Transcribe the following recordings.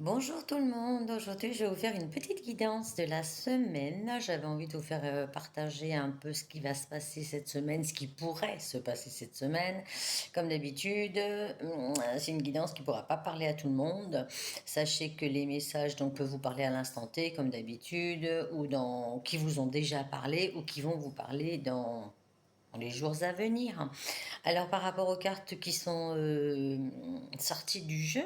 Bonjour tout le monde, aujourd'hui je vais vous faire une petite guidance de la semaine. J'avais envie de vous faire partager un peu ce qui va se passer cette semaine, ce qui pourrait se passer cette semaine. Comme d'habitude, c'est une guidance qui ne pourra pas parler à tout le monde. Sachez que les messages donc, peuvent vous parler à l'instant T, comme d'habitude, ou qui vous ont déjà parlé, ou qui vont vous parler dans les jours à venir. Alors par rapport aux cartes qui sont sorties du jeu,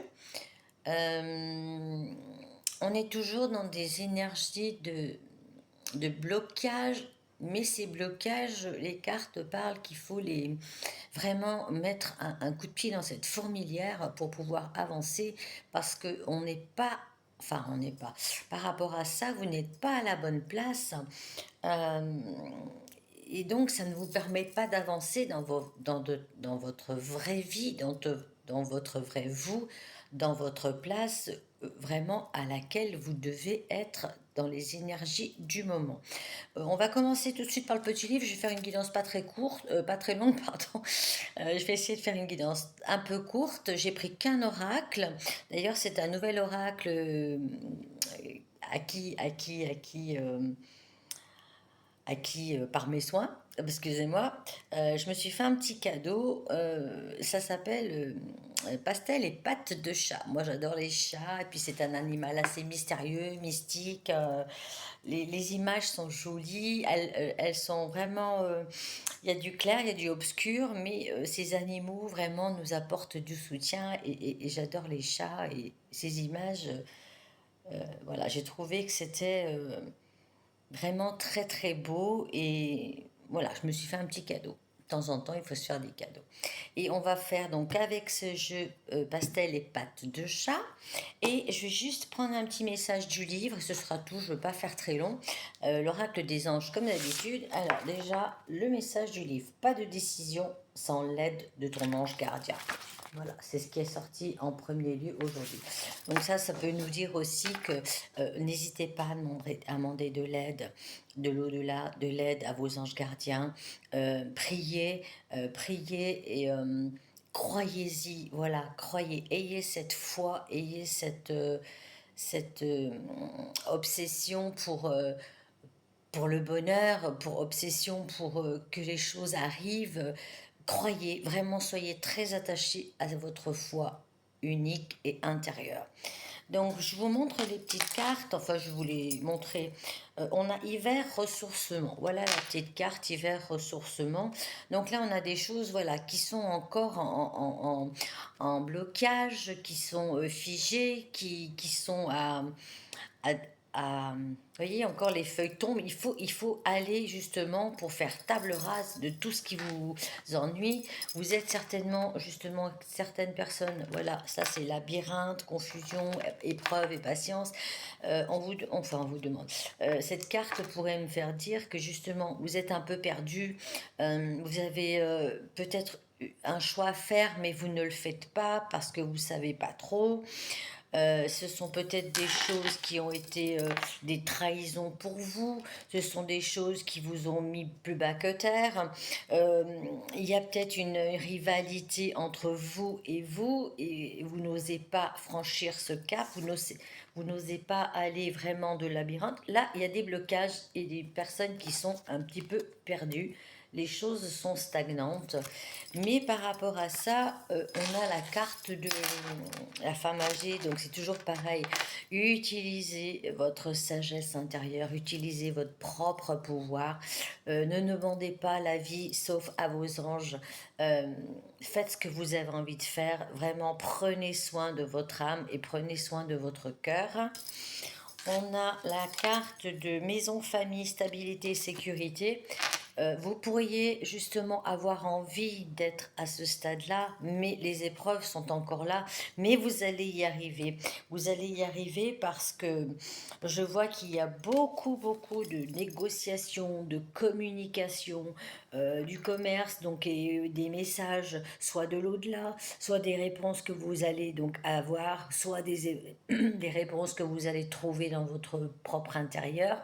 euh, on est toujours dans des énergies de blocage, mais ces blocages, les cartes parlent qu'il faut les vraiment mettre un coup de pied dans cette fourmilière pour pouvoir avancer, parce que on n'est pas, enfin on n'est pas, par rapport à ça, vous n'êtes pas à la bonne place. Euh, et donc, ça ne vous permet pas d'avancer dans votre vraie vie, dans votre vrai vous, dans votre place vraiment à laquelle vous devez être dans les énergies du moment. On va commencer tout de suite par le petit livre. Je vais faire une guidance pas très courte, pas très longue, pardon. Je vais essayer de faire une guidance un peu courte. J'ai pris qu'un oracle. D'ailleurs, c'est un nouvel oracle acquis par mes soins, excusez-moi. Je me suis fait un petit cadeau, ça s'appelle Pastel et pattes de chat. Moi j'adore les chats, et puis c'est un animal assez mystérieux, mystique. Les images sont jolies, elles sont vraiment... Il y a du clair, il y a du obscur, mais ces animaux vraiment nous apportent du soutien, et j'adore les chats, et ces images, voilà, j'ai trouvé que c'était... vraiment très très beau, et voilà, je me suis fait un petit cadeau. De temps en temps, il faut se faire des cadeaux. Et on va faire donc avec ce jeu pastel et pattes de chat. Et je vais juste prendre un petit message du livre, ce sera tout, je ne veux pas faire très long. L'oracle des anges, comme d'habitude. Alors déjà, le message du livre, pas de décision sans l'aide de ton ange gardien. Voilà, c'est ce qui est sorti en premier lieu aujourd'hui. Donc ça peut nous dire aussi que n'hésitez pas à demander de l'aide, de l'au-delà, de l'aide à vos anges gardiens. Priez, priez, et croyez-y, voilà, croyez, ayez cette foi, ayez cette obsession pour le bonheur, pour obsession pour que les choses arrivent. Croyez, vraiment soyez très attachés à votre foi unique et intérieure. Donc je vous montre les petites cartes, enfin je vous les montrer. On a hiver ressourcement. Voilà la petite carte hiver ressourcement. Donc là on a des choses voilà qui sont encore en blocage, qui sont figées, qui sont à, vous voyez, encore les feuilles tombent. Il faut aller justement pour faire table rase de tout ce qui vous ennuie. Vous êtes certainement, justement, certaines personnes, voilà, ça c'est labyrinthe, confusion, épreuve et patience. On vous demande. Cette carte pourrait me faire dire que justement, vous êtes un peu perdu. Vous avez peut-être un choix à faire, mais vous ne le faites pas parce que vous ne savez pas trop. Ce sont peut-être des choses qui ont été des trahisons pour vous, ce sont des choses qui vous ont mis plus bas que terre. Il y a peut-être une rivalité entre vous, et vous n'osez pas franchir ce cap, vous n'osez pas aller vraiment de labyrinthe. Là, il y a des blocages et des personnes qui sont un petit peu perdues. Les choses sont stagnantes. Mais par rapport à ça, on a la carte de la femme âgée, donc c'est toujours pareil. Utilisez votre sagesse intérieure, utilisez votre propre pouvoir. Ne demandez pas la vie sauf à vos anges. Euh, Faites ce que vous avez envie de faire. Vraiment, prenez soin de votre âme et prenez soin de votre cœur. On a la carte de maison, famille, stabilité, sécurité. Vous pourriez justement avoir envie d'être à ce stade-là, mais les épreuves sont encore là, mais vous allez y arriver. Vous allez y arriver parce que je vois qu'il y a beaucoup de négociations, de communication, du commerce, donc et des messages, soit de l'au-delà, soit des réponses que vous allez donc avoir, soit des réponses que vous allez trouver dans votre propre intérieur.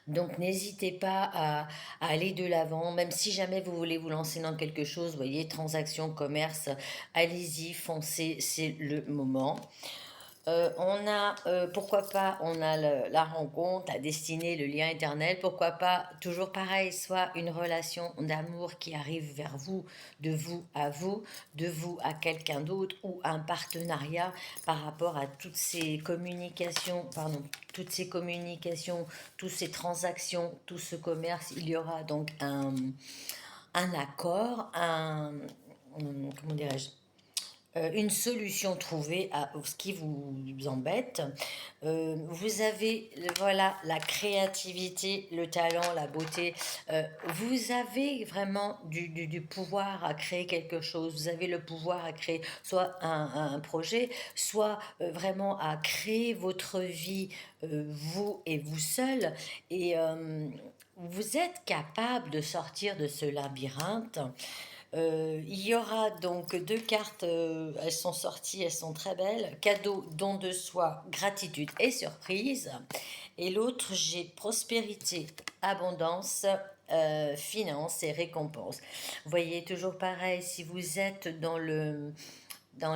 Donc n'hésitez pas à aller de l'avant, même si jamais vous voulez vous lancer dans quelque chose, voyez, transaction, commerce, allez-y, foncez, c'est le moment. On a, pourquoi pas, on a la rencontre, la destinée, le lien éternel. Pourquoi pas, toujours pareil, soit une relation d'amour qui arrive vers vous, de vous à quelqu'un d'autre, ou un partenariat par rapport à toutes ces communications, pardon, toutes ces communications, toutes ces transactions, tout ce commerce. Il y aura donc un accord, comment dirais-je, une solution trouvée à ce qui vous embête. Vous avez, voilà, la créativité, le talent, la beauté. Vous avez vraiment du pouvoir à créer quelque chose. Vous avez le pouvoir à créer soit un projet, soit vraiment à créer votre vie, vous et vous seul. Et vous êtes capable de sortir de ce labyrinthe. Il y aura donc deux cartes, elles sont sorties, elles sont très belles. Cadeau, don de soi, gratitude et surprise. Et l'autre, j'ai prospérité, abondance, finance et récompense. Vous voyez, toujours pareil, si vous êtes dans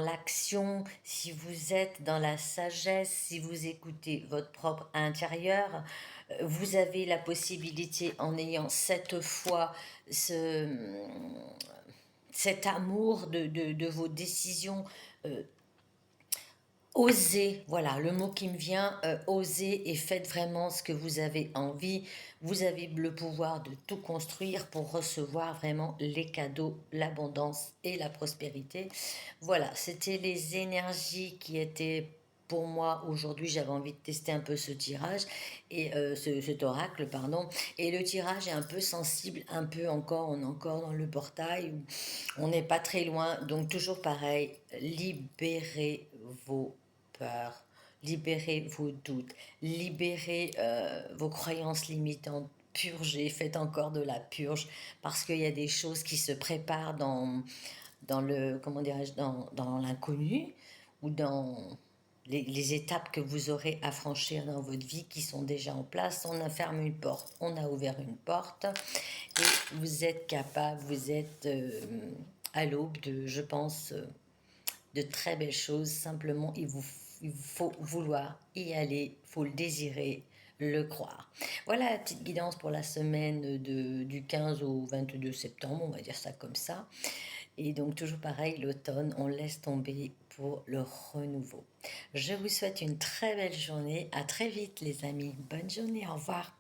l'action, si vous êtes dans la sagesse, si vous écoutez votre propre intérieur, vous avez la possibilité, en ayant cette foi, ce, cet amour de vos décisions, euh, osez, voilà le mot qui me vient, osez et faites vraiment ce que vous avez envie. Vous avez le pouvoir de tout construire pour recevoir vraiment les cadeaux, l'abondance et la prospérité. Voilà, c'était les énergies qui étaient pour moi aujourd'hui. J'avais envie de tester un peu ce tirage et cet oracle, pardon. Et le tirage est un peu sensible, un peu encore, on est encore dans le portail, on n'est pas très loin. Donc toujours pareil, libérez vos peurs, libérez vos doutes, libérez vos croyances limitantes, purgez, faites encore de la purge, parce qu'il y a des choses qui se préparent dans le, comment dirais-je, dans l'inconnu, ou dans les étapes que vous aurez à franchir dans votre vie qui sont déjà en place. On a fermé une porte, on a ouvert une porte, et vous êtes capable, vous êtes à l'aube de, je pense, de très belles choses. Simplement, il faut vouloir y aller, il faut le désirer, le croire. Voilà la petite guidance pour la semaine du 15 au 22 septembre, on va dire ça comme ça. Et donc toujours pareil, l'automne, on laisse tomber pour le renouveau. Je vous souhaite une très belle journée. À très vite les amis. Bonne journée, au revoir.